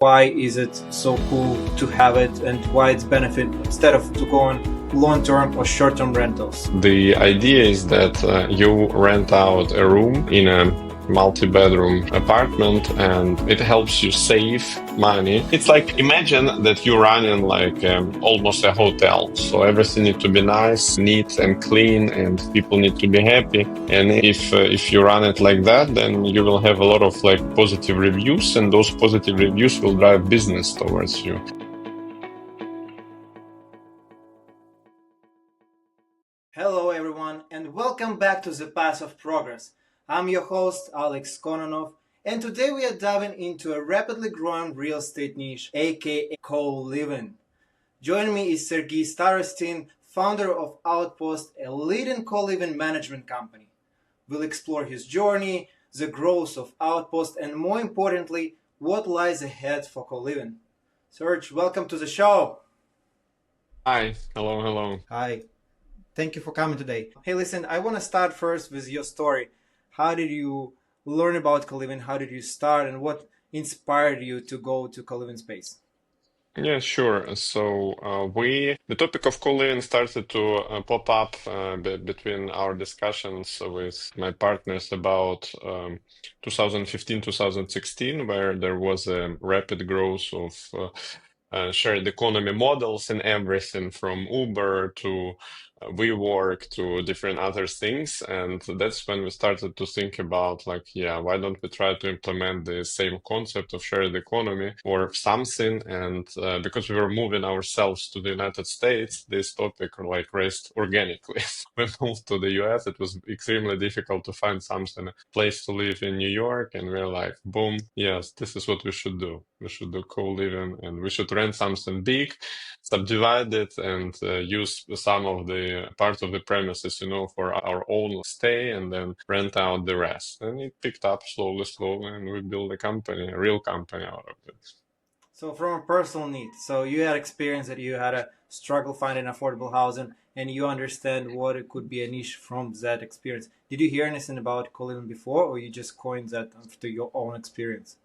why is it so cool to have it, and why it's benefit instead of to go on long-term or short-term rentals. The idea is that you rent out a room in a multi-bedroom apartment and it helps you save money. It's like imagine that you're running like almost a hotel. So everything needs to be nice, neat and clean, and people need to be happy. And if you run it like that, then you will have a lot of like positive reviews, and those positive reviews will drive business towards you. Hello everyone, and welcome back to the Path of Progress. I'm your host Alex Kononov, and today we are diving into a rapidly growing real estate niche, aka co-living. Joining me is Sergii Starostin, founder of Outpost, a leading co-living management company. We'll explore his journey, the growth of Outpost, and more importantly, what lies ahead for co-living. Serge, welcome to the show. Hi, hello. Hi. Thank you for coming today. Hey, listen, I want to start first with your story. How did you learn about co-living? How did you start, and what inspired you to go to co-living space? Yeah, sure. So the topic of co-living started to pop up between our discussions with my partners about 2015, 2016, where there was a rapid growth of shared economy models and everything from Uber to WeWork to different other things. And that's when we started to think about like, yeah, why don't we try to implement the same concept of shared economy or something? And because we were moving ourselves to the United States, this topic like raised organically. We moved to the US, it was extremely difficult to find something, a place to live in New York. And we're like, boom, yes, this is what we should do. We should do co-living and we should rent something big, subdivide it, and use some of the part of the premises, for our own stay, and then rent out the rest. And it picked up slowly, and we built a company, a real company out of it. So, from a personal need, so you had experience that you had a struggle finding affordable housing, and you understand what it could be a niche from that experience. Did you hear anything about co-living before, or you just coined that after your own experience?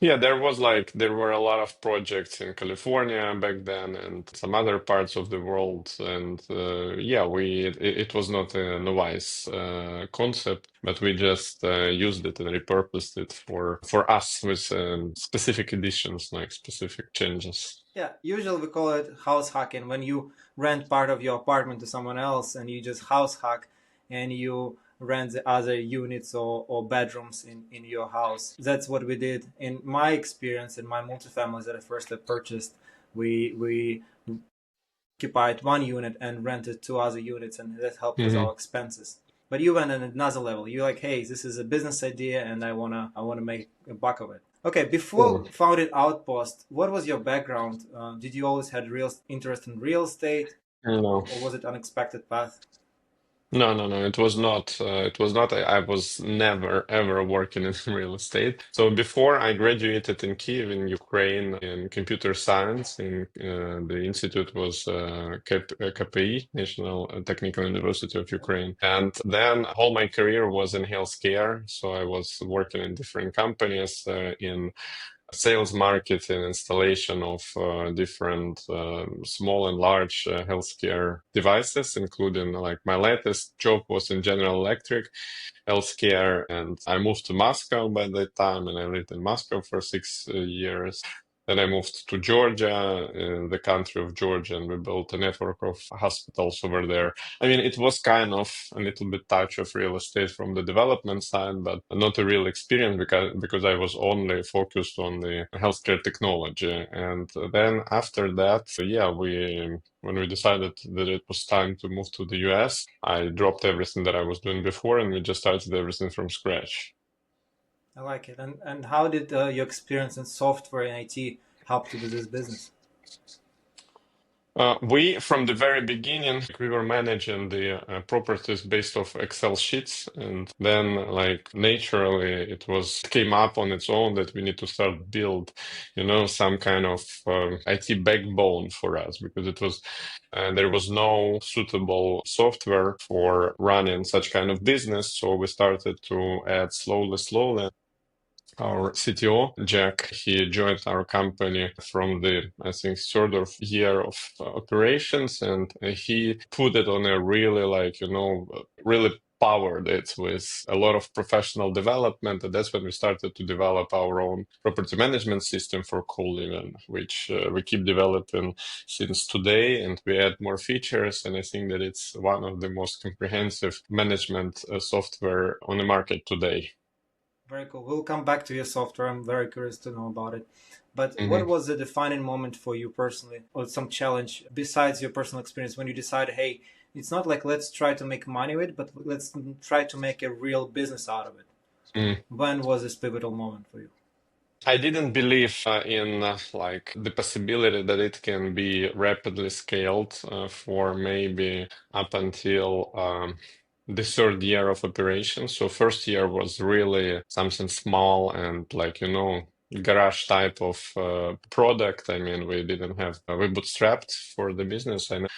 Yeah, there were a lot of projects in California back then and some other parts of the world. And yeah, it was not a wise concept, but we just used it and repurposed it for us with specific additions, like specific changes. Yeah, usually we call it house hacking when you rent part of your apartment to someone else and you just house hack and you rent the other units or bedrooms in your house. That's what we did. In my experience, in my multifamilies that I first purchased, we occupied one unit and rented two other units, and that helped with our expenses. But you went on another level. You're like, hey, this is a business idea, and I wanna make a buck of it. Okay, before founded Outpost, what was your background? Did you always had real interest in real estate, No. or was it unexpected path? No. It was not. It was not. I was never ever working in real estate. So before I graduated in Kiev in Ukraine in computer science, in the institute was KPI, National Technical University of Ukraine, and then all my career was in healthcare. So I was working in different companies in sales, marketing, installation of different small and large healthcare devices, including like my latest job was in General Electric healthcare, and I moved to Moscow by that time, and I lived in Moscow for 6 years. Then I moved to Georgia, in the country of Georgia, and we built a network of hospitals over there. I mean, it was kind of a little bit touch of real estate from the development side, but not a real experience because I was only focused on the healthcare technology. And then after that, yeah, when we decided that it was time to move to the US, I dropped everything that I was doing before and we just started everything from scratch. I like it. And how did your experience in software and IT help you with this business? From the very beginning, we were managing the properties based off Excel sheets, and then, like naturally, it came up on its own that we need to start build, some kind of IT backbone for us because there was no suitable software for running such kind of business. So we started to add slowly. our CTO, Jack, he joined our company from the, I think, third or year of operations, and he put it on a really, like, really powered it with a lot of professional development. And that's when we started to develop our own property management system for co-living, which we keep developing since today, and we add more features. And I think that it's one of the most comprehensive management software on the market today. Very cool. We'll come back to your software. I'm very curious to know about it. But what Mhm. was the defining moment for you personally, or some challenge besides your personal experience when you decided, hey, it's not like let's try to make money with it, but let's try to make a real business out of it? Mm. When was this pivotal moment for you? I didn't believe in like the possibility that it can be rapidly scaled for maybe up until the third year of operation. So first year was really something small and like, garage type of product. I mean, we didn't have, we bootstrapped for the business, and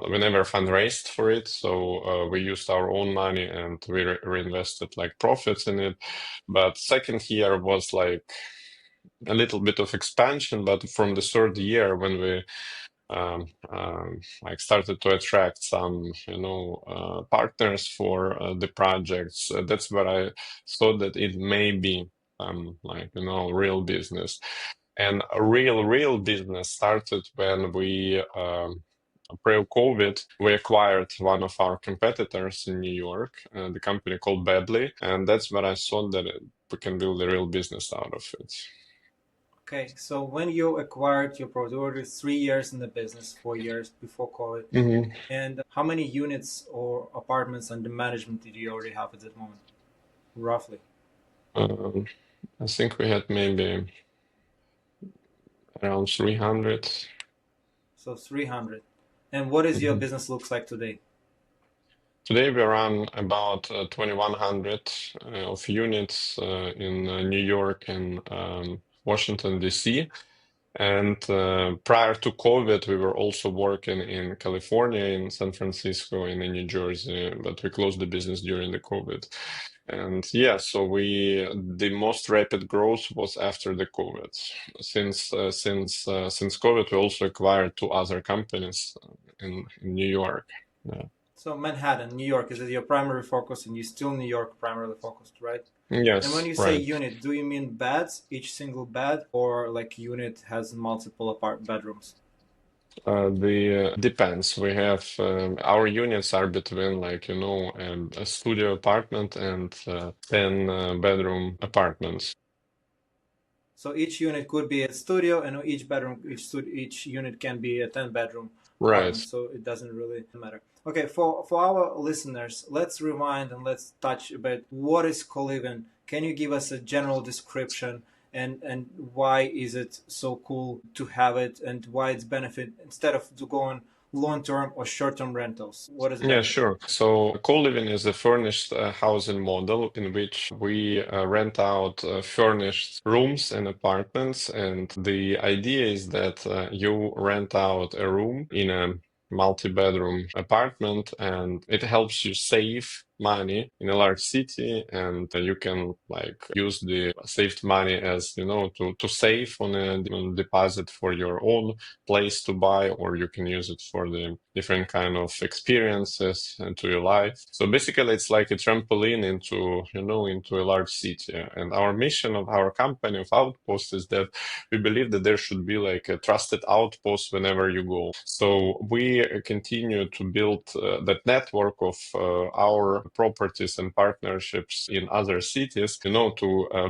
we never fundraised for it. So we used our own money and we reinvested like profits in it. But second year was like a little bit of expansion, but from the third year when we like started to attract some, partners for the projects, that's where I thought that it may be like, real business. And a real business started when we pre-COVID, we acquired one of our competitors in New York, the company called Badly, and that's where I thought that we can build a real business out of it. Okay, so when you acquired your product, you were 3 years in the business, 4 years before COVID, Mhm. and how many units or apartments under management did you already have at that moment, roughly? Um, I think we had maybe around 300. So 300. And what is your Mhm. business looks like today? Today we run about 2,100 of units in New York and Washington, D.C. And prior to COVID, we were also working in California, in San Francisco, and in New Jersey, but we closed the business during the COVID. And yeah, so the most rapid growth was after the COVID. Since COVID, we also acquired two other companies in New York. Yeah. So Manhattan, New York, is it your primary focus and you still New York primarily focused, right? And when Yes, you say right. unit, do you mean beds, each single bed, or like unit has multiple apart bedrooms? The depends. We have our units are between like a studio apartment and 10 bedroom apartments. So each unit could be a studio, and each unit can be a 10 bedroom apartment. Right. So it doesn't really matter. Okay, for our listeners, let's rewind and let's touch a bit. What is co-living? Can you give us a general description, and why is it so cool to have it, and why it's benefit instead of to going long-term or short-term rentals? What is the Yeah, benefit? sure. So co-living is a furnished housing model in which we rent out furnished rooms and apartments. And the idea is that you rent out a room in a multi-bedroom apartment, and it helps you save money in a large city, and you can like use the saved money as to save on a deposit for your own place to buy, or you can use it for the different kind of experiences into your life. So basically, it's like a trampoline into a large city. And our mission of our company of Outpost is that we believe that there should be like a trusted outpost whenever you go. So we continue to build that network of our properties and partnerships in other cities, to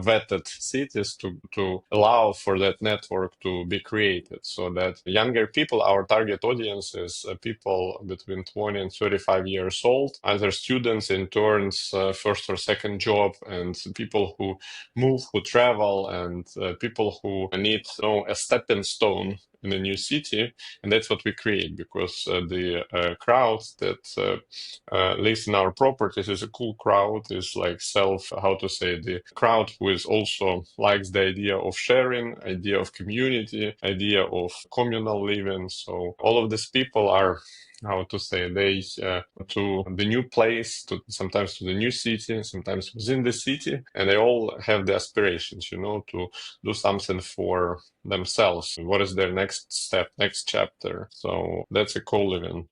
vetted cities to allow for that network to be created, so that younger people, our target audience is people between 20 and 35 years old, either students, interns, first or second job, and people who move, who travel, and people who need a stepping stone in a new city. And that's what we create, because the crowd that lives in our properties is a cool crowd, is like how to say, the crowd who is also likes the idea of sharing, idea of community, idea of communal living. So all of these people are how to say, they to the new place, to sometimes to the new city, sometimes within the city, and they all have the aspirations, to do something for themselves. What is their next step, next chapter? So that's a co-living.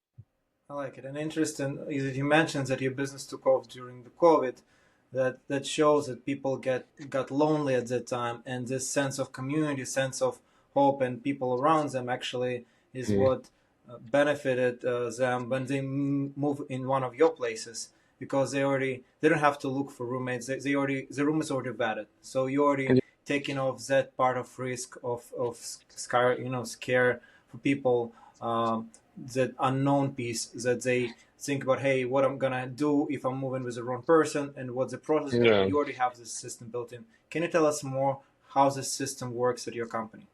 I like it. And interesting is that you mentioned that your business took off during the COVID. That shows that people got lonely at that time, and this sense of community, sense of hope, and people around them actually is Mm. what benefited them when they move in one of your places, because they don't have to look for roommates. They already the room is already vetted, so you already taking off that part of risk of scare for people. That unknown piece that they think about, hey, what I'm gonna do if I'm moving with the wrong person, and what's the process is gonna be. Yeah. You already have this system built in. Can you tell us more how this system works at your company?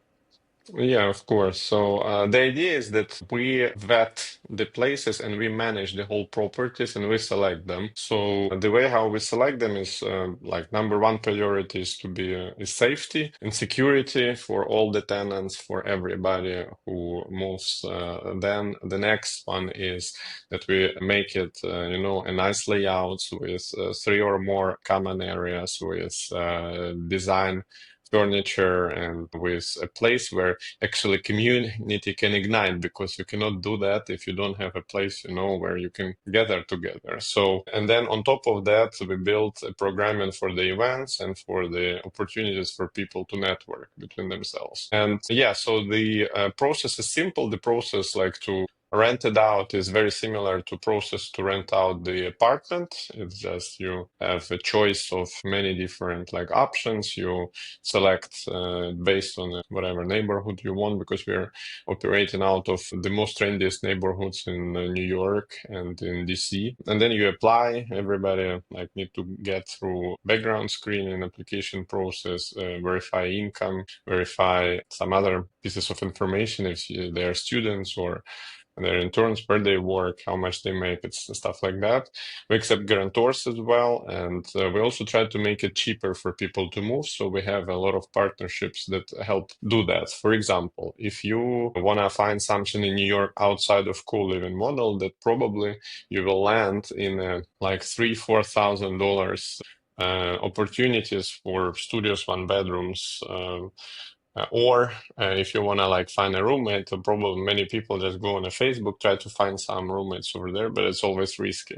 Yeah, of course. So the idea is that we vet the places and we manage the whole properties and we select them. So the way how we select them is like number one priority is to be is safety and security for all the tenants, for everybody who moves. Then the next one is that we make it, a nice layout with three or more common areas with design furniture and with a place where actually community can ignite, because you cannot do that if you don't have a place where you can gather together. So, and then on top of that, we built a programming for the events and for the opportunities for people to network between themselves. And yeah, so the process is simple. The process, like to rent it out, is very similar to process to rent out the apartment. It's just you have a choice of many different like options. You select based on whatever neighborhood you want, because we're operating out of the most trendiest neighborhoods in New York and in DC. And then you apply. Everybody like need to get through background screening, application process, verify income, verify some other pieces of information if they're students or their interns per day work, how much they make, it's stuff like that. We accept guarantors as well, and we also try to make it cheaper for people to move. So we have a lot of partnerships that help do that. For example, if you want to find something in New York outside of co-living model, that probably you will land in like $3,000-4,000 opportunities for studios, one bedrooms. Or if you want to like find a roommate, probably many people just go on a Facebook, try to find some roommates over there, but it's always risky.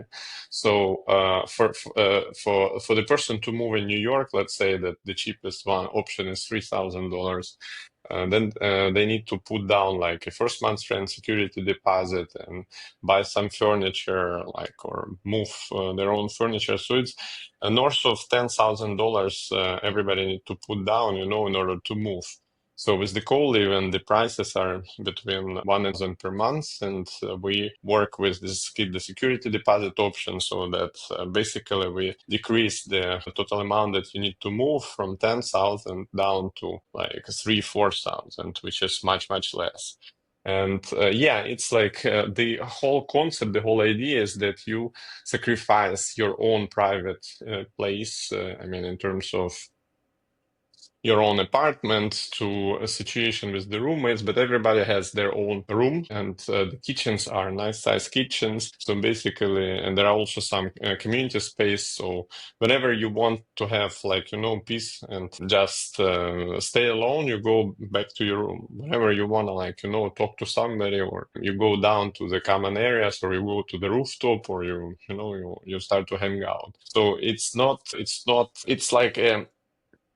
So for the person to move in New York, let's say that the cheapest one option is $3,000. Then they need to put down like a first month's rent, security deposit, and buy some furniture, like, or move their own furniture. So it's north of $10,000 everybody need to put down, in order to move. So with the co-living, the prices are between 1,000 per month, and we work with this keep the security deposit option, so that basically we decrease the total amount that you need to move from 10,000 down to like 3-4,000, which is much less. And yeah, it's like the whole concept, the whole idea is that you sacrifice your own private place. I mean, in terms of your own apartment to a situation with the roommates, but everybody has their own room, and the kitchens are nice size kitchens. So basically, and there are also some community space. So whenever you want to have like, peace and just stay alone, you go back to your room. Whenever you want to like, talk to somebody, or you go down to the common areas, or you go to the rooftop, or you start to hang out. So it's like a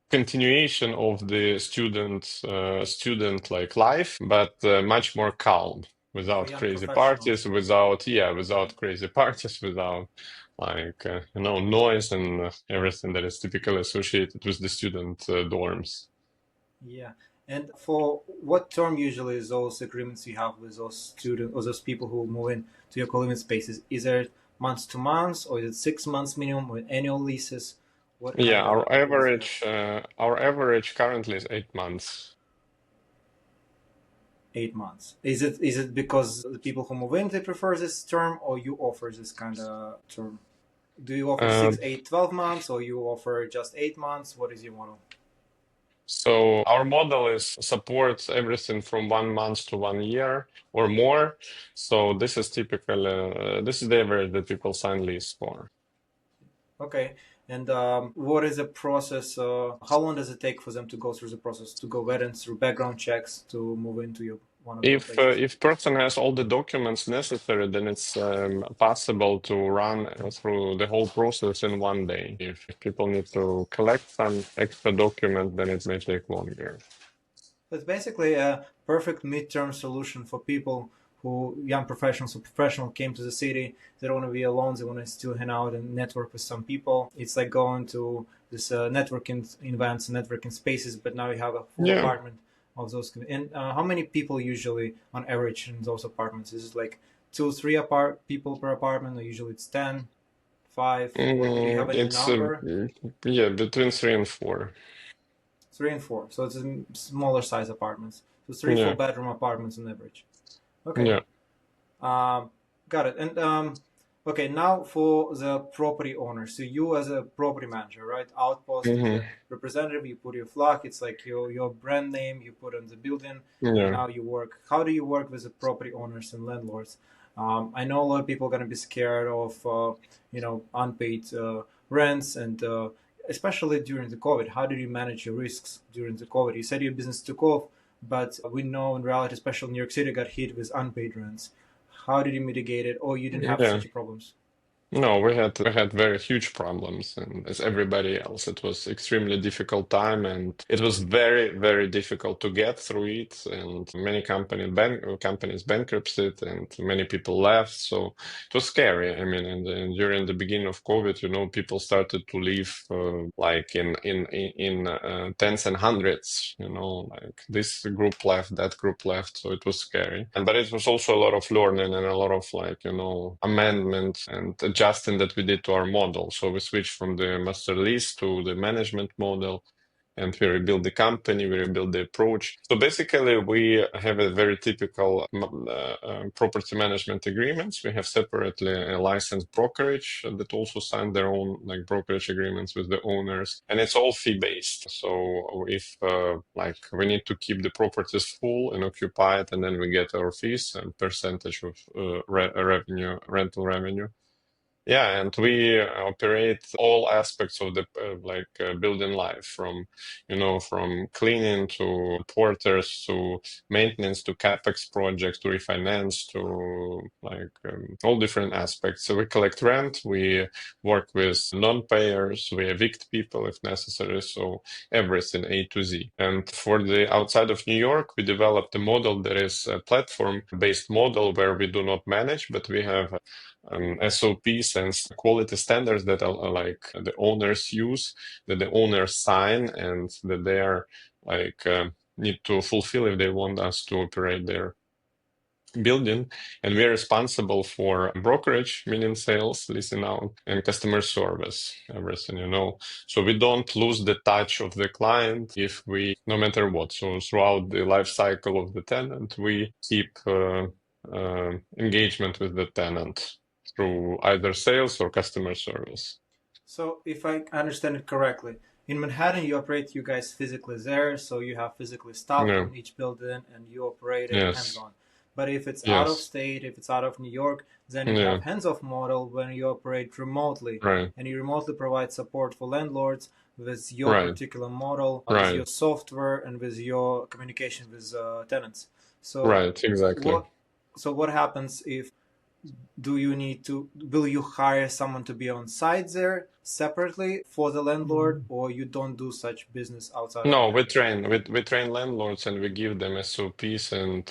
continuation of the student like life, but much more calm, Like a without young crazy professional. parties, without crazy parties, without like noise and everything that is typically associated with the student dorms. Yeah. And for what term usually is those agreements you have with those students or those people who move in to your co-living spaces? Is it month to month, or is it 6 months minimum, or annual leases? What Yeah, kind of our agreements you have? average currently is 8 months. 8 months. Is it because the people who move in they prefer this term, or you offer this kind of term? Do you offer Uh, 6, 8, 12 months, or you offer just 8 months? What is your model? So our model is supports everything from 1 month to 1 year or more. So this is typical. This is the average that people sign lease for. Okay. And what is the process? How long does it take for them to go through the process, to go veterans through background checks to move into your one of your places? If person has all the documents necessary, then it's possible to run through the whole process in 1 day. If people need to collect some extra document, then it may take longer. It's basically a perfect midterm solution for people who, young professionals or professional, came to the city. They don't want to be alone. They want to still hang out and network with some people. It's like going to this networking events, networking spaces, but now you have a full Yeah. apartment of those. And how many people usually, on average, in those apartments? Is it like two, three people per apartment, or usually it's 10, 5? Do you have any It's number? yeah, between 3 and 4. 3 and 4. So it's smaller size apartments. So three, four Yeah, bedroom apartments on average. Okay. yeah. Um, got it. And okay, now for the property owner. So you as a property manager, right? Outpost is hmm a representative. You put your flag. It's like your brand name. You put on the building, and Yeah. now you work. How do you work with the property owners and landlords? I know a lot of people are gonna be scared of unpaid rents and especially during the COVID. How did you manage your risks during the COVID? You said your business took off, but we know in reality, especially New York City, got hit with unpaid rents. How did you mitigate it, or you didn't have Yeah. such problems? No, we had very huge problems, and as everybody else, it was extremely difficult time, and it was very, very difficult to get through it. And many companies bankrupted, and many people left. So it was scary. I mean, and during the beginning of COVID, people started to leave like in tens and hundreds. Like this group left, that group left. So it was scary, but it was also a lot of learning and a lot of like amendments and adjusting that we did to our model. So we switched from the master lease to the management model, and we rebuild the company, we rebuild the approach. So basically, we have a very typical property management agreements. We have separately a licensed brokerage that also sign their own like brokerage agreements with the owners, and it's all fee based. So if like we need to keep the properties full and occupied, and then we get our fees and percentage of revenue, rental revenue. Yeah, and we operate all aspects of the building life, from cleaning to porters to maintenance to capex projects to refinance to all different aspects. So we collect rent, we work with non-payers, we evict people if necessary. So everything A to Z. And for the outside of New York, we developed a model that is a platform-based model where we do not manage, but we have SOPs and quality standards that are like the owners use, that the owners sign, and that they are like need to fulfill if they want us to operate their building. And we're responsible for brokerage, meaning sales, leasing out, and customer service, everything. So we don't lose the touch of the client no matter what. So throughout the life cycle of the tenant, we keep engagement with the tenant through either sales or customer service. So, if I understand it correctly, in Manhattan, you guys physically there, so you have physically staff Yeah. on each building and you operate it hands Yes. on. But if it's out of Yes. state, if it's out of New York, then you Yeah. have hands off model when you operate remotely Right. and you remotely provide support for landlords with your Right. particular model, with your Right. software, and with your communication with tenants. So, Right. Exactly. what what happens if will you hire someone to be on site there separately for the landlord, or you don't do such business outside of No, we Manhattan? train we train landlords and we give them SOPs and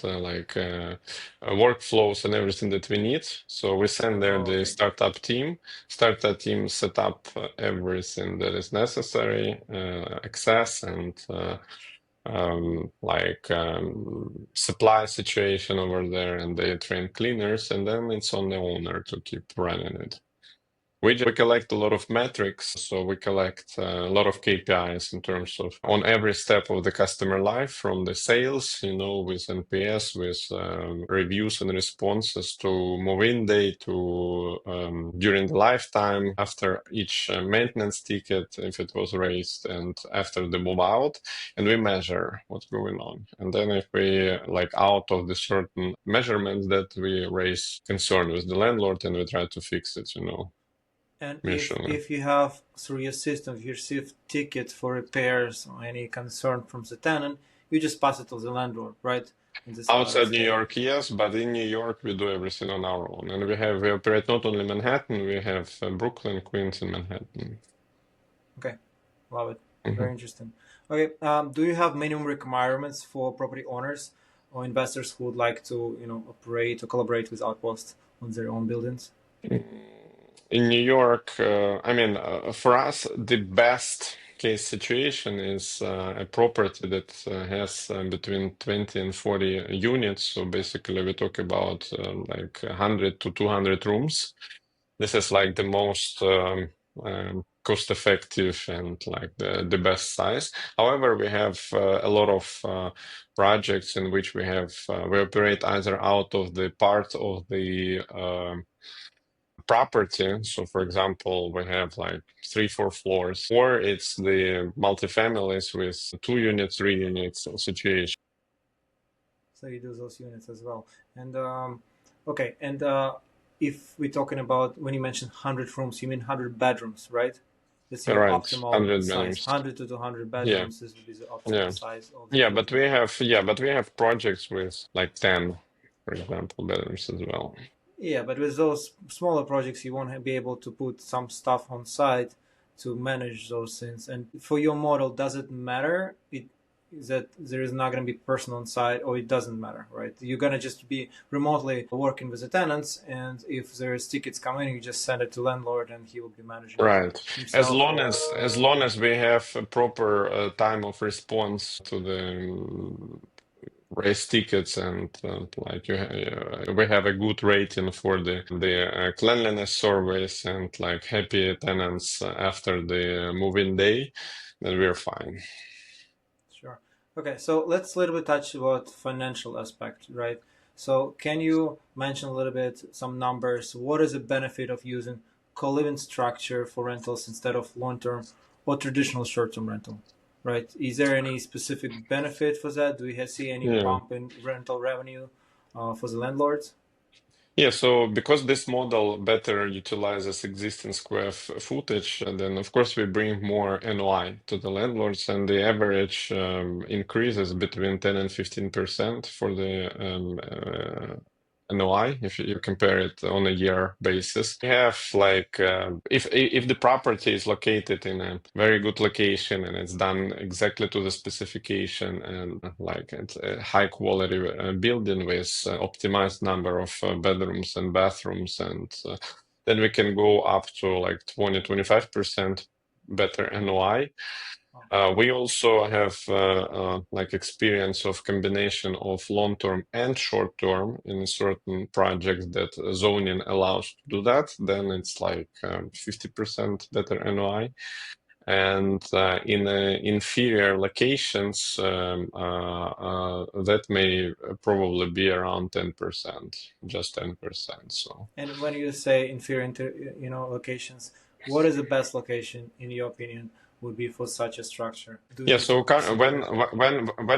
workflows and everything that we need. So we send there Oh, the okay. startup team. Startup team set up everything that is necessary, access and supply situation over there, and they train cleaners, and then it's on the owner to keep running it we collect a lot of metrics. So we collect a lot of KPIs in terms of on every step of the customer life, from the sales, with NPS, with reviews and responses, to move-in day, to during the lifetime, after each maintenance ticket, if it was raised, and after the move out, and we measure what's going on. And then if we out of the certain measurements that we raise concern with the landlord, and we try to fix it, And if mutually. if you have through your system, if you receive tickets for repairs or any concern from the tenant, you just pass it to the landlord, right? In this Outside New scale. York, yes, but in New York, we do everything on our own. And we operate not only Manhattan, we have Brooklyn, Queens, and Manhattan. Okay, love it. Mhm. Very interesting. Okay, do you have minimum requirements for property owners or investors who would like to, operate or collaborate with Outpost on their own buildings? In New York, for us, the best case situation is a property that has between 20 and 40 units. So basically, we talk about 100 to 200 rooms. This is like the most cost effective and like the best size. However, we have a lot of projects in which we operate either out of the part of the property. So, for example, we have like 3, 4 floors, or it's the multifamilies with 2 units, 3 units situation. So you do those units as well. And okay, and if we're talking about when you mentioned 100 rooms, you mean 100 bedrooms, right? That's your Right, optimal 100 size. bedrooms. 100 to 200 Yeah, bedrooms. This would be the optimal yeah, size of the yeah. But building. we have projects with like 10, for example, bedrooms as well. Yeah, but with those smaller projects, you won't be able to put some stuff on site to manage those things. And for your model, does it matter? That there is not going to be person on site, or it doesn't matter, right? You're going to just be remotely working with the tenants, and if there's tickets coming, you just send it to landlord, and he will be managing it Right. As himself. long Or as long as we have a proper time of response to the raise tickets, and we have a good rating for the cleanliness surveys, and like happy tenants after the move-in day, then we're fine. sure. Okay, so let's a little bit touch about financial aspect, right? So can you mention a little bit some numbers? What is the benefit of using co-living structure for rentals instead of long-term or traditional short-term rental, right? Is there any specific benefit for that? Do we see any Yeah. bump in rental revenue for the landlords? Yeah, so because this model better utilizes existing square footage, then of course we bring more NOI to the landlords, and the average increases between 10 and 15% for the NOI if you compare it on a year basis. We have if the property is located in a very good location and it's done exactly to the specification, and like it's a high quality building with optimized number of bedrooms and bathrooms, and then we can go up to like 20-25% better NOI. We also have experience of combination of long-term and short-term in certain projects that zoning allows to do that. Then it's like 50% better NOI. And in inferior locations, that may probably be around 10%, just 10%. So. And when you say inferior, locations, what is the best location in your opinion would be for such a structure? Do Yeah, you so see when any? when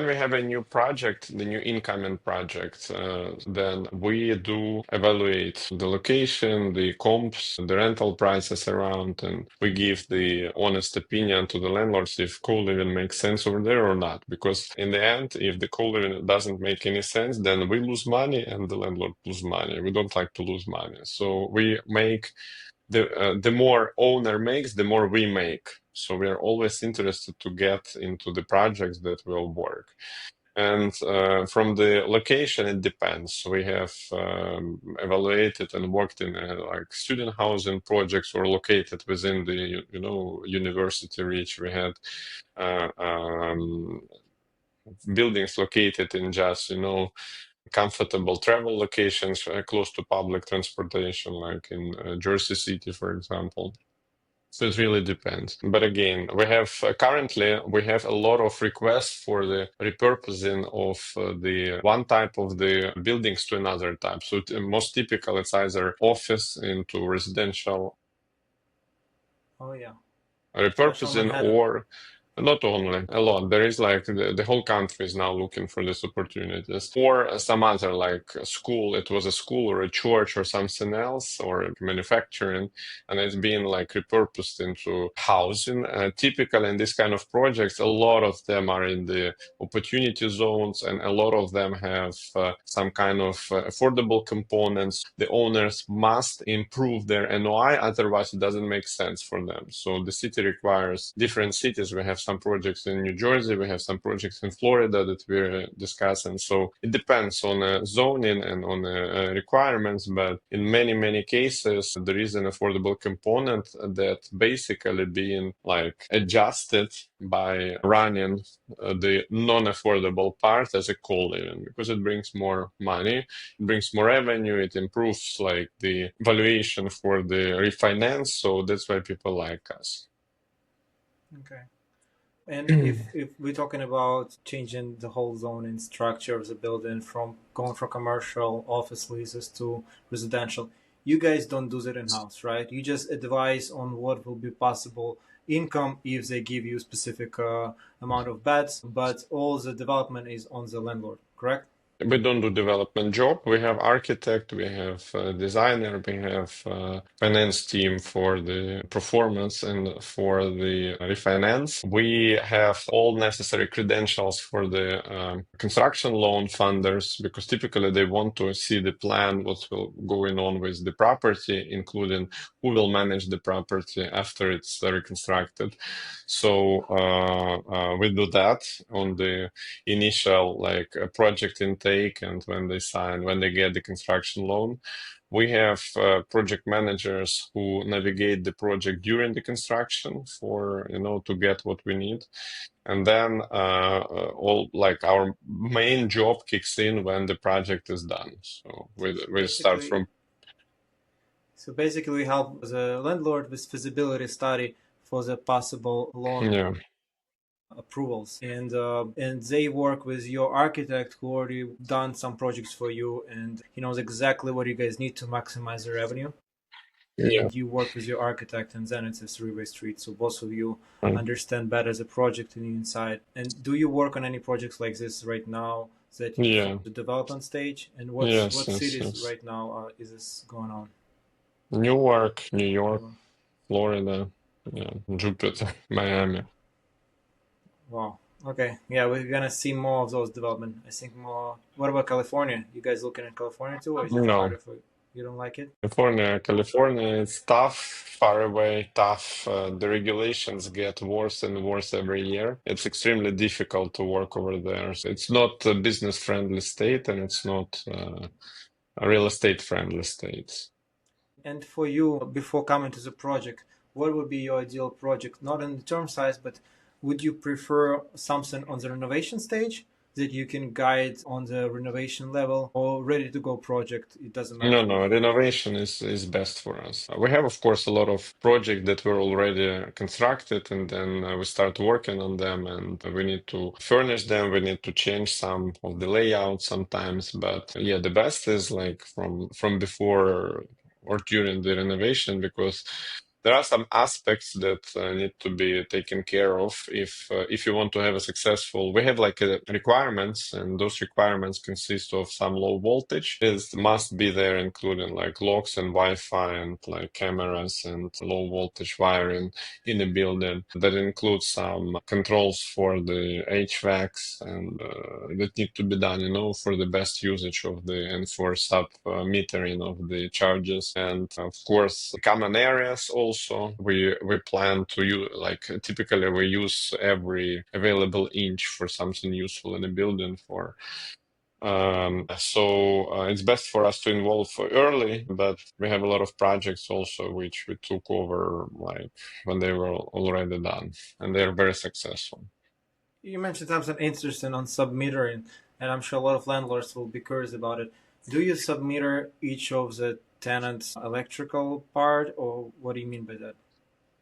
we have a new project, the new incoming project, then we do evaluate the location, the comps, the rental prices around, and we give the honest opinion to the landlords if co-living makes sense over there or not. Because in the end, if the co-living doesn't make any sense, then we lose money and the landlord lose money. We don't like to lose money, so we make the more owner makes, the more we make. So we are always interested to get into the projects that will work. And from the location, it depends. We have evaluated and worked in like student housing projects or located within the university reach. We had uh, um, buildings located in just comfortable travel locations close to public transportation, like in Jersey City, for example. So it really depends. But again, we have currently we have a lot of requests for the repurposing of the one type of the buildings to another type. So most typical, it's either office into residential Oh yeah, especially repurposing, Manhattan. or not only a lot. There is like the whole country is now looking for these opportunities, or some other like a school. It was a school or a church or something else, or manufacturing, and it's being like repurposed into housing. Typically, in this kind of projects, a lot of them are in the opportunity zones, and a lot of them have some kind of affordable components. The owners must improve their NOI, otherwise it doesn't make sense for them. So the city requires different cities. We have some projects in New Jersey, we have some projects in Florida that we're discussing. So it depends on zoning and on requirements, but in many cases there is an affordable component that basically being like adjusted by running the non-affordable part as a co-living, because it brings more money, it brings more revenue, it improves like the valuation for the refinance. So that's why people like us. Okay. And if we're talking about changing the whole zoning structure of the building from going from commercial office leases to residential, you guys don't do that in house, right? You just advise on what will be possible income if they give you specific amount of beds, but all the development is on the landlord, correct? We don't do development job. We have architect, we have designer, we have finance team for the performance and for the refinance. We have all necessary credentials for the construction loan funders, because typically they want to see the plan, what will going on with the property, including who will manage the property after it's reconstructed. So we do that on the initial like project intake, and when they get the construction loan. We have project managers who navigate the project during the construction for, to get what we need. And then all like our main job kicks in when the project is done. So we start Basically, from, so basically, we help the landlord with feasibility study for the possible loan yeah. approvals, and they work with your architect who already done some projects for you, and he knows exactly what you guys need to maximize the revenue. Yeah. And you work with your architect, and then it's a three-way street. So both of you Mm. understand better the project and the inside. And do you work on any projects like this right now that you from Yeah. the development stage? And Yes, what yes, cities yes. right now is this going on? Newark, New York, Never. Florida, yeah, Jupiter, Miami. Wow. Okay. Yeah, we're gonna see more of those development. I think more. What about California? You guys looking at California too, or is it No. harder for you? You don't like it? California, it's tough, far away, tough. The regulations get worse and worse every year. It's extremely difficult to work over there. So it's not a business-friendly state, and it's not a real estate-friendly state. And for you, before coming to the project, what would be your ideal project? Not in the term size, but would you prefer something on the renovation stage that you can guide on the renovation level, or ready to go project? It doesn't matter No, for you. no, renovation is best for us. We have, of course, a lot of projects that were already constructed, and then we start working on them, and we need to furnish them. We need to change some of the layout sometimes, but yeah, the best is like from before or during the renovation, because there are some aspects that need to be taken care of if you want to have a successful. We have like requirements, and those requirements consist of some low voltage. It must be there, including like locks and Wi-Fi and like cameras and low voltage wiring in a building. That includes some controls for the HVACs and that need to be done, for the best usage of the and for sub metering of the charges, and of course common areas. Also, we plan to use like typically we use every available inch for something useful in a building for. So it's best for us to involve early, but we have a lot of projects also which we took over like when they were already done, and they're very successful. You mentioned something interesting on submetering. and I'm sure a lot of landlords will be curious about it. Do you submeter each of the tenants' electrical part, or what do you mean by that?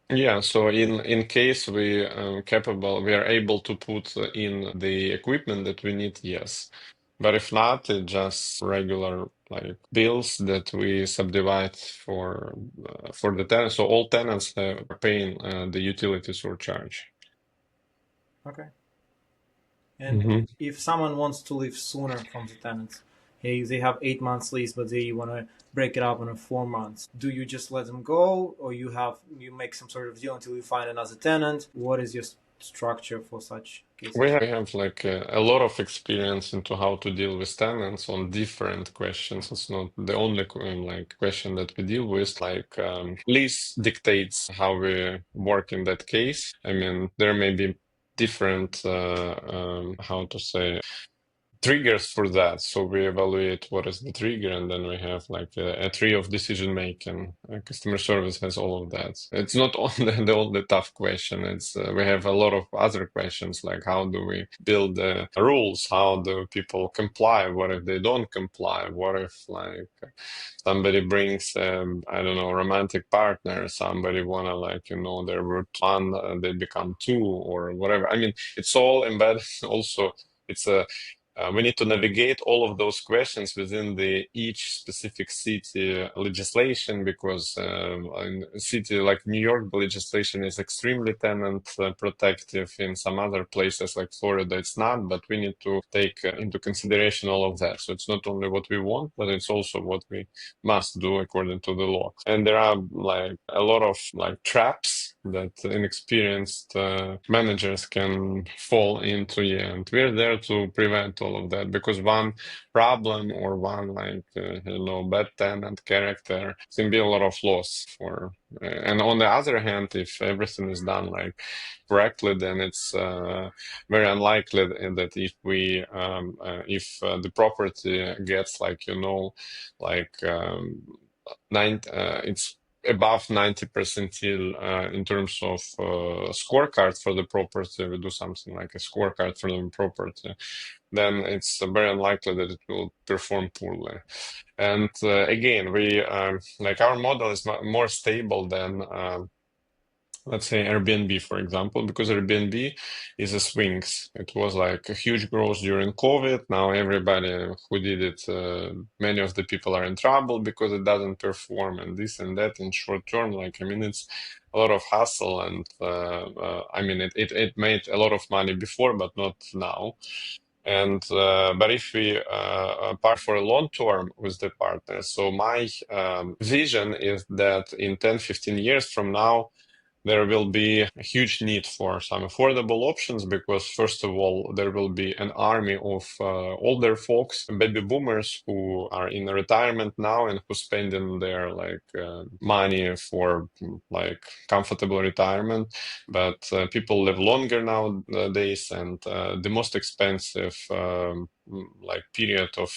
Yeah, so in case we are able to put in the equipment that we need, yes. But if not, it's just regular like bills that we subdivide for the tenants. So all tenants are paying the utility surcharge. Okay. And Hmm. if someone wants to leave sooner from the tenants, hey, they have 8 months lease, but they want to break it up into 4 months. Do you just let them go, or you make some sort of deal until you find another tenant? What is your structure for such We cases? have like a lot of experience into how to deal with tenants on different questions. It's not the only like question that we deal with. Like lease dictates how we work in that case. I mean, there may be different how to say triggers for that. So we evaluate what is the trigger, and then we have like a tree of decision making. Customer service has all of that. It's not only the only tough question. It's we have a lot of other questions like how do we build the rules? How do people comply? What if they don't comply? What if like somebody brings I don't know, romantic partner? Somebody wanna like their root one, they become two or whatever. I mean, it's all embedded. Also, it's a we need to navigate all of those questions within the each specific city legislation because in a city like New York, the legislation is extremely tenant protective. In some other places like Florida, it's not, but we need to take into consideration all of that. So it's not only what we want, but it's also what we must do according to the law. And there are like a lot of like traps that inexperienced managers can fall into. Yeah, and we're there to prevent all of that because one problem or one like bad tenant character can be a lot of loss for. And on the other hand, if everything is done like correctly, then it's very unlikely that if the property gets like like it's above 90 percentile in terms of scorecard for the property. We do something like a scorecard for the property, then it's very unlikely that it will perform poorly. And again, we like our model is more stable than let's say Airbnb, for example, because Airbnb is a swings. It was like a huge growth during COVID. Now everybody who did it, many of the people are in trouble because it doesn't perform and this and that in short term. Like, I mean, it's a lot of hassle and I mean, it made a lot of money before, but not now. And but if we part for a long term with the partner, so my vision is that in 10, 15 years from now, there will be a huge need for some affordable options because, first of all, there will be an army of older folks, baby boomers, who are in retirement now and who spending their like money for like comfortable retirement. But people live longer nowadays, and the most expensive like period of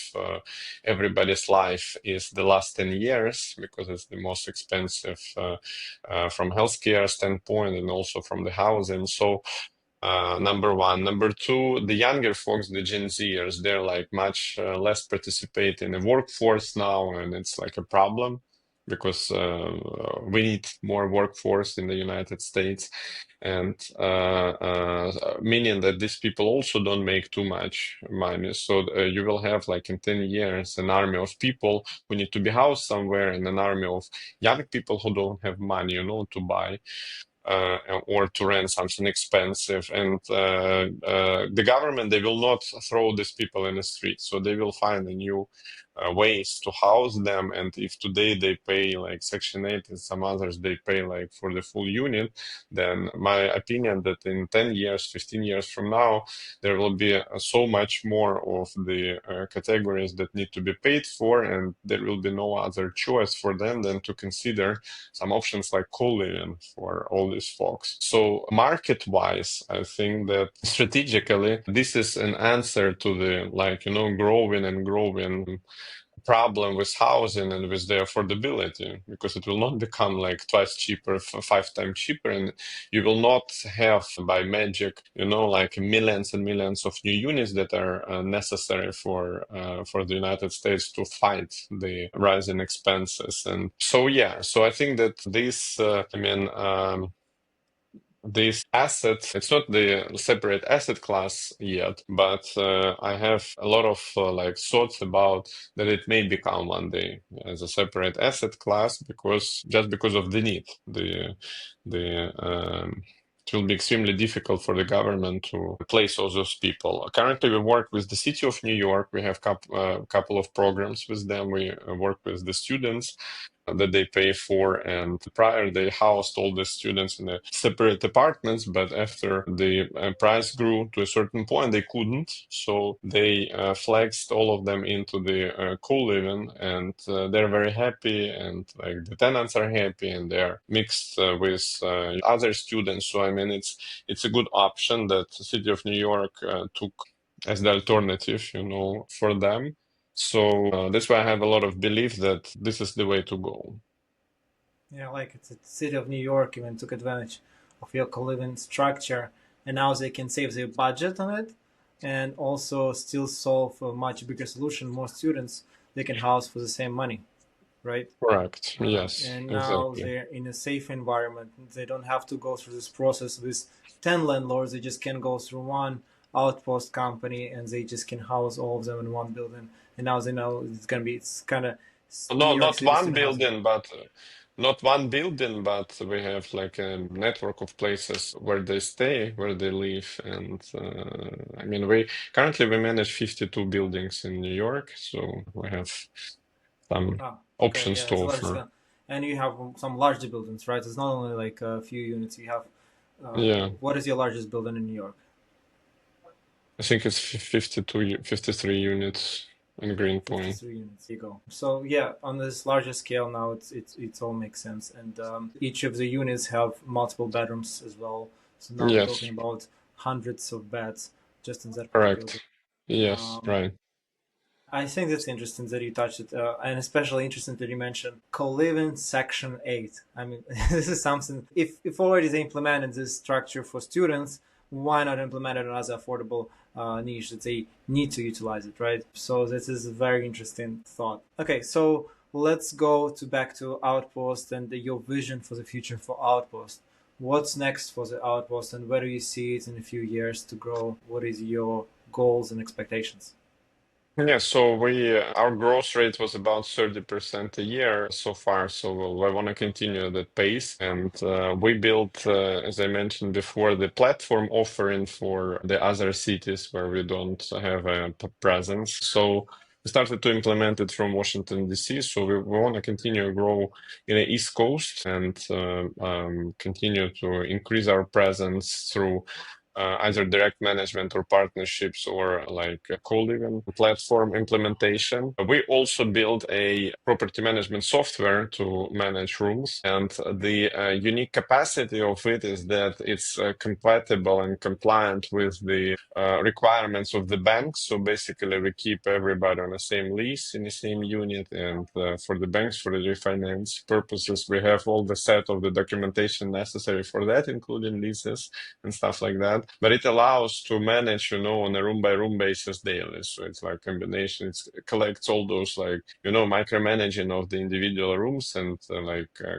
everybody's life is the last 10 years because it's the most expensive from healthcare standpoint and also from the housing. So number one. Number two, the younger folks, the Gen Zers, they're like much less participate in the workforce now, and it's like a problem because we need more workforce in the United States, and meaning that these people also don't make too much money. So you will have like in 10 years an army of people who need to be housed somewhere and an army of young people who don't have money, to buy or to rent something expensive. And the government, they will not throw these people in the street. So they will find a new ways to house them. And if today they pay like Section 8 and some others, they pay like for the full unit, then my opinion that in 10 years, 15 years from now, there will be so much more of the categories that need to be paid for, and there will be no other choice for them than to consider some options like co-living for all these folks. So market-wise, I think that strategically, this is an answer to the like, growing and growing problem with housing and with the affordability, because it will not become like twice cheaper, 5 times cheaper, and you will not have by magic, like millions and millions of new units that are necessary for the United States to fight the rising expenses. And so yeah, so I think that this asset, it's not the separate asset class yet, but I have a lot of like thoughts about that it may become one day as a separate asset class, because of the need. It will be extremely difficult for the government to replace all those people. Currently, we work with the city of New York. We have couple of programs with them. We work with the students that they pay for. And prior, they housed all the students in a separate apartments, but after the price grew to a certain point, they couldn't. So they flexed all of them into the co-living, and they're very happy, and like the tenants are happy, and they're mixed with other students. So I mean, it's a good option that the city of New York took as the alternative, for them. So that's why I have a lot of belief that this is the way to go. Yeah, like it's the city of New York even took advantage of your co-living structure, and now they can save their budget on it, and also still solve a much bigger solution. More students they can house for the same money, right? Correct. Yes, And now exactly. they're in a safe environment. They don't have to go through this process with 10 landlords. They just can go through one outpost company, and they just can house all of them in one building. And now they know it's kind of New No, York not City one student housing. building, but not one building, but we have like a network of places where they stay, where they live, and I mean, we manage 52 buildings in New York, so we have some Ah, okay, options yeah, to it's a large offer. scale. And you have some larger buildings, right? It's not only like a few units. You have, Yeah, what is your largest building in New York? I think it's 52, 53 units in Greenpoint. 53 units. There you go. So yeah, on this larger scale now, it's all makes sense, and each of the units have multiple bedrooms as well. So now we're Yes, talking about hundreds of beds just in that one building. correct. Yes, Um, right. I think that's interesting that you touched it, and especially interesting that you mentioned co-living Section 8. I mean, this is something, if already they implemented this structure for students, why not implement it as affordable niche that they need to utilize it, right? So this is a very interesting thought. Okay, so let's go back to Outpost and your vision for the future for Outpost. What's next for the Outpost, and where do you see it in a few years to grow? What is your goals and expectations? Yeah, so our growth rate was about 30% a year so far. So I want to continue that pace. And we built, as I mentioned before, the platform offering for the other cities where we don't have a presence. So we started to implement it from Washington, D.C. So we want to continue to grow in the East Coast and continue to increase our presence through either direct management or partnerships or like a co-living platform implementation. We also build a property management software to manage rooms. And the unique capacity of it is that it's compatible and compliant with the requirements of the banks. So basically, we keep everybody on the same lease in the same unit. And for the banks, for the refinance purposes, we have all the set of the documentation necessary for that, including leases and stuff like that. But it allows to manage, on a room by room basis daily. So it's like combination. It collects all those like, micromanaging of the individual rooms and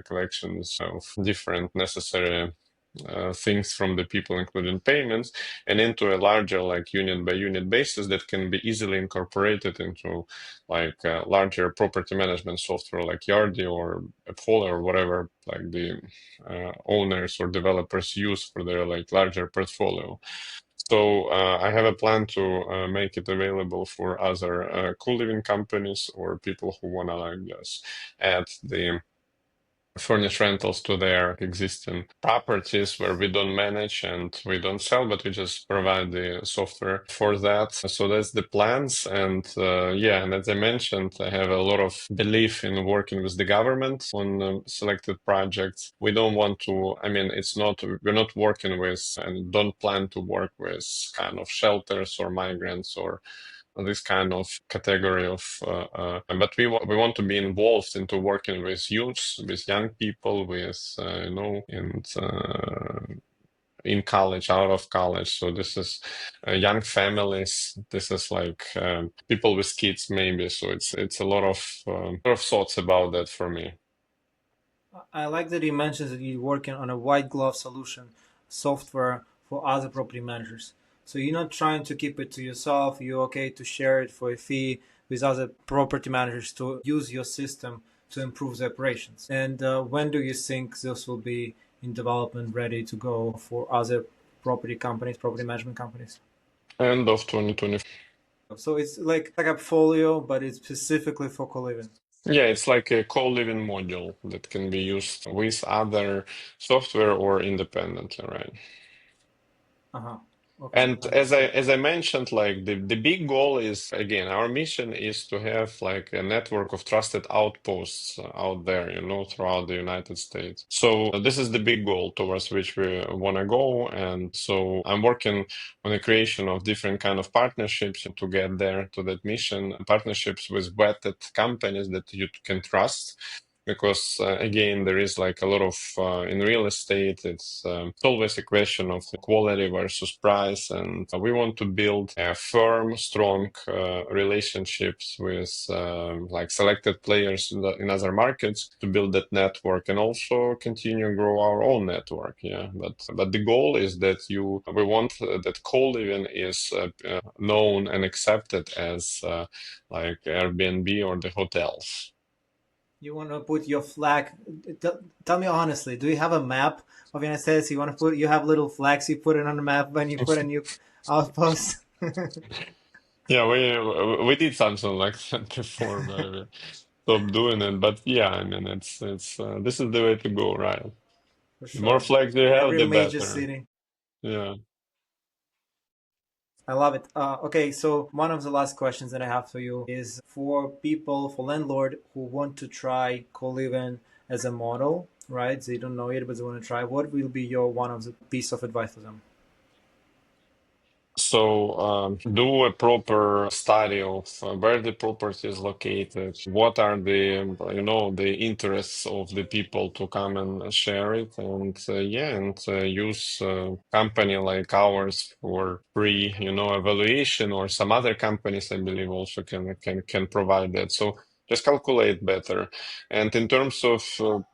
collections of different necessary things from the people, including payments, and into a larger like unit by unit basis that can be easily incorporated into like larger property management software like Yardi or Apollo or whatever like the owners or developers use for their like larger portfolio. So I have a plan to make it available for other co-living companies or people who want to like just add the furnish rentals to their existing properties where we don't manage and we don't sell, but we just provide the software for that. So that's the plans. And yeah, and as I mentioned, I have a lot of belief in working with the government on selected projects. We don't want to, I mean, we're not working with and don't plan to work with kind of shelters or migrants or this kind of category of, but we want to be involved into working with youth, with young people, with and in college, out of college. So this is young families. This is like people with kids, maybe. So it's a lot of thoughts about that for me. I like that you mentioned that you're working on a white glove solution software for other property managers. So you're not trying to keep it to yourself. You're okay to share it for a fee with other property managers to use your system to improve the operations. And when do you think this will be in development, ready to go for other property companies, property management companies? End of 2020. So it's like a folio, but it's specifically for co-living. Yeah, it's like a co-living module that can be used with other software or independently, right? Uh huh. Okay, And understood. as I mentioned, like the big goal is again, our mission is to have like a network of trusted outposts out there, throughout the United States. So this is the big goal towards which we want to go. And so I'm working on the creation of different kind of partnerships to get there to that mission, partnerships with vetted companies that you can trust because again there is like a lot of in real estate it's always a question of the quality versus price and we want to build a firm strong relationships with like selected players in other markets to build that network and also continue grow our own network, yeah, but the goal is that we want that co-living is known and accepted as like Airbnb or the hotels. You want to put your flag. Tell me honestly, do you have a map of United States? You want to put, you have little flags you put it on the map when you put a new outpost? Yeah, we did something like that before, but we stopped doing it. But yeah, I mean, it's this is the way to go, right? For The more sure. flags you have, Every the major better. city. Yeah. I love it. Okay, so one of the last questions that I have for you is for people, for landlord who want to try co-living as a model, right? They don't know it, but they want to try. What will be your one of the piece of advice for them? So do a proper study of where the property is located, what are the interests of the people to come and share it, and yeah, and use company like ours for free, evaluation, or some other companies I believe also can provide that. So just calculate better. And in terms of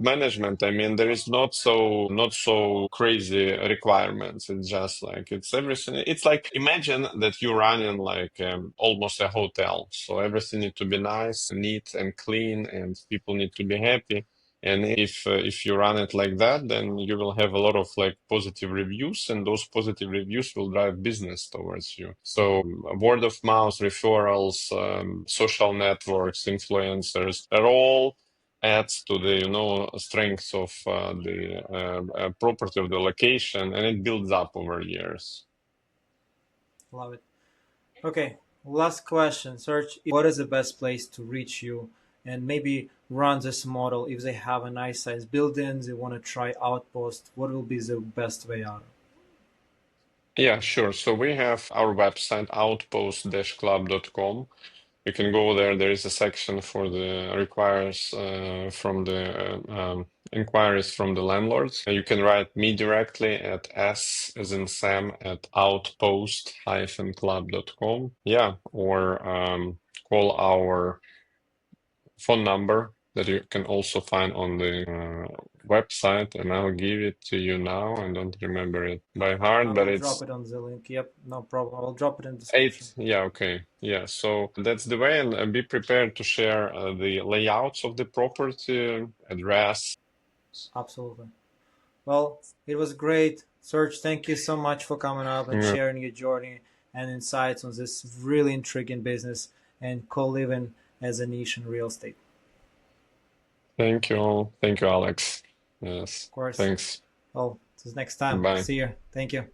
management, I mean, there is not so crazy requirements. It's just like it's everything. It's like imagine that you're running like almost a hotel. So everything need to be nice, neat, and clean, and people need to be happy. And if you run it like that, then you will have a lot of like positive reviews, and those positive reviews will drive business towards you. So word of mouth, referrals, social networks, influencers, they're all adds to the strength of the property of the location, and it builds up over years. Love it. Okay, last question. Search what is the best place to reach you and maybe run this model if they have a nice size building, they want to try Outpost. What will be the best way out? Yeah, sure. So we have our website outpost-club.com. You can go there. There is a section for the requires from the inquiries from the landlords. You can write me directly at s as in Sam at outpost-club.com. Yeah, or call our phone number that you can also find on the website, and I'll give it to you now. I don't remember it by I heart, but will drop it's it on the link. Yep, no problem. I'll drop it in the description. eight. Yeah, okay. Yeah, so that's the way, and be prepared to share the layouts of the property, address. Absolutely. Well, it was great. Serge, thank you so much for coming up and Yeah. sharing your journey and insights on this really intriguing business and co-living as a niche in real estate. Thank you, Alex. Yes, Of course. thanks. Well, till next time. Bye. See you. Thank you.